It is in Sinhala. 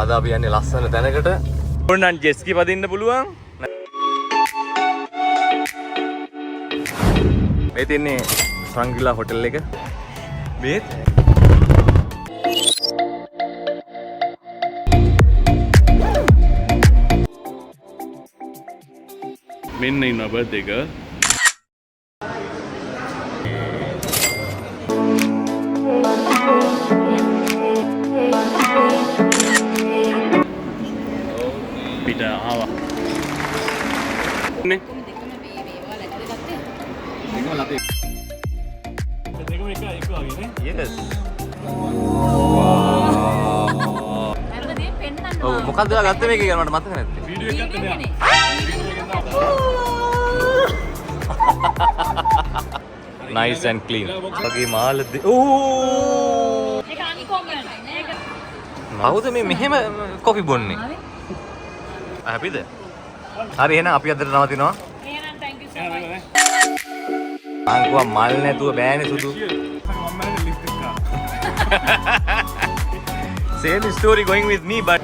අද අපි යන්නේ ලස්සන තැනකට. ඕනනම් ජෙට්ස්කි පදින්න පුළුවන්. මේ තියන්නේ ශ්‍රංගිලා හොටෙල් එක. මේත් මෙන්න ඉන්න බර්ත් එක. පිට ආවා. නේ දෙකම එක වගේ නේ. yes. අරදී පෙන්නන්න. ඔව් මොකක්ද ඔයා ගත්තේ මේක කියලා මට මතක නැත්තේ. වීඩියෝ එකක් ගත්තද යා? nice and clean. වගේ මාළද. ඕ! ඒක අන්කොමන්. ඒක කවුද මේ මෙහෙම කොෆි බොන්නේ? හැපිද? හරි එහෙනම් අපි අදට නවතිනවා. එහෙනම් thank you so much. අංකුවා මල් නැතුව බෑනේ සුදු. Same story going with me but